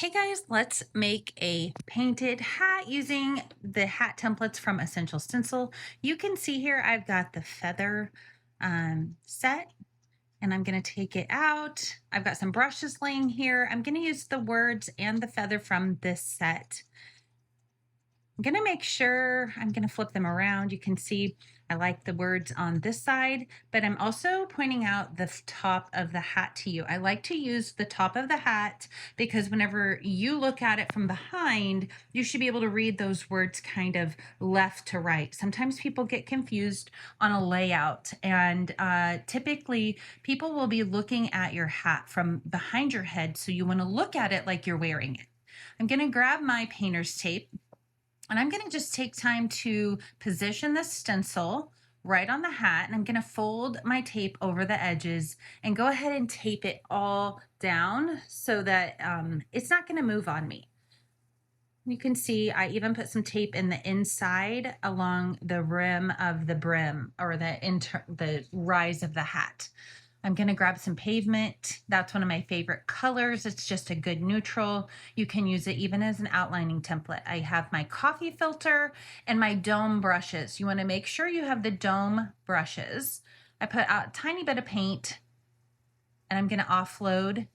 Hey guys, let's make a painted hat using the hat templates from Essential Stencil. You can see here I've got the feather set and I'm going to take it out. I've got some brushes laying here. I'm going to use the words and the feather from this set. I'm going to make sure I'm going to flip them around. You can see I like the words on this side, but I'm also pointing out the top of the hat to you. I like to use the top of the hat because whenever you look at it from behind, you should be able to read those words kind of left to right. Sometimes people get confused on a layout, and typically people will be looking at your hat from behind your head, so you want to look at it like you're wearing it. I'm going to grab my painter's tape. And I'm going to just take time to position the stencil right on the hat. And I'm going to fold my tape over the edges and go ahead and tape it all down so that it's not going to move on me. You can see I even put some tape in the inside along the rim of the brim or the rise of the hat. I'm going to grab some pavement. That's one of my favorite colors. It's just a good neutral. You can use it even as an outlining template. I have my coffee filter and my dome brushes. You want to make sure you have the dome brushes. I put out a tiny bit of paint and I'm going to offload,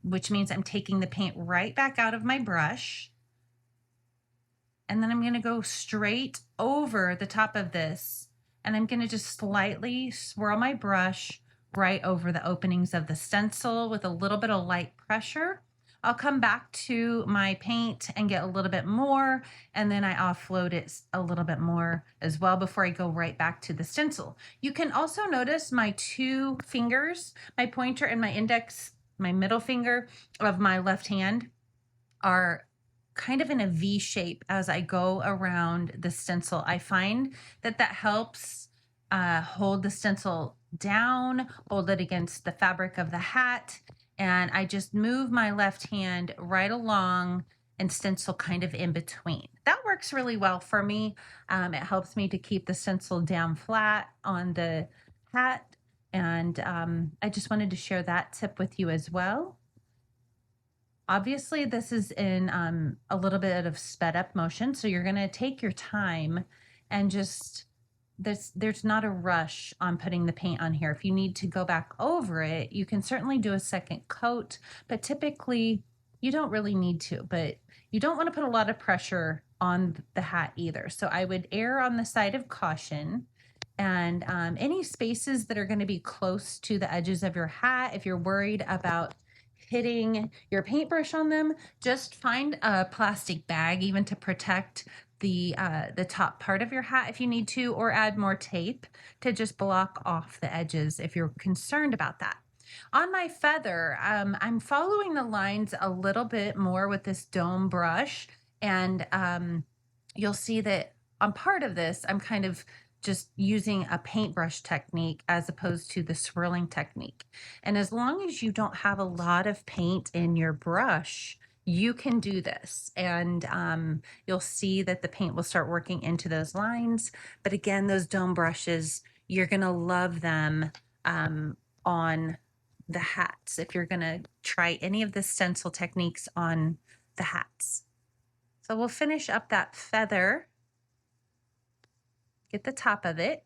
which means I'm taking the paint right back out of my brush. And then I'm going to go straight over the top of this and I'm going to just slightly swirl my brush right over the openings of the stencil with a little bit of light pressure. I'll come back to my paint and get a little bit more, and then I offload it a little bit more as well before I go right back to the stencil. You can also notice my two fingers, my pointer and my index, my middle finger of my left hand are kind of in a V shape as I go around the stencil. I find that helps hold the stencil down, hold it against the fabric of the hat, and I just move my left hand right along and stencil kind of in between. That works really well for me. It helps me to keep the stencil down flat on the hat, and I just wanted to share that tip with you as well. Obviously, this is in a little bit of sped up motion, so you're going to take your time and just there's not a rush on putting the paint on here. If you need to go back over it, you can certainly do a second coat, but typically you don't really need to. But you don't want to put a lot of pressure on the hat either. So I would err on the side of caution. And any spaces that are going to be close to the edges of your hat, if you're worried about hitting your paintbrush on them, just find a plastic bag even to protect the top part of your hat if you need to, or add more tape to just block off the edges if you're concerned about that. On my feather, I'm following the lines a little bit more with this dome brush, and you'll see that on part of this, I'm kind of just using a paintbrush technique as opposed to the swirling technique. And as long as you don't have a lot of paint in your brush, you can do this. And you'll see that the paint will start working into those lines. But again, those dome brushes, you're going to love them on the hats if you're going to try any of the stencil techniques on the hats. So we'll finish up that feather. Get the top of it.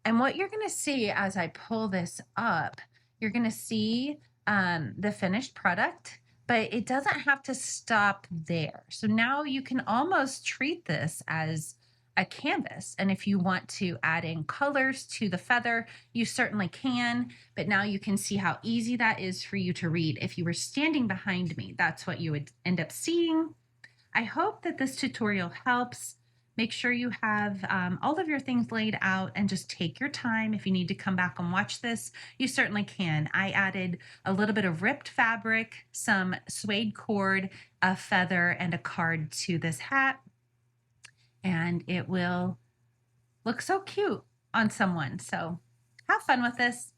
And what you're going to see as I pull this up, you're going to see the finished product, but it doesn't have to stop there. So now you can almost treat this as a canvas. And if you want to add in colors to the feather, you certainly can. But now you can see how easy that is for you to read. If you were standing behind me, that's what you would end up seeing. I hope that this tutorial helps. Make sure you have all of your things laid out and just take your time. If you need to come back and watch this, you certainly can. I added a little bit of ripped fabric, some suede cord, a feather, and a card to this hat. And it will look so cute on someone. So have fun with this.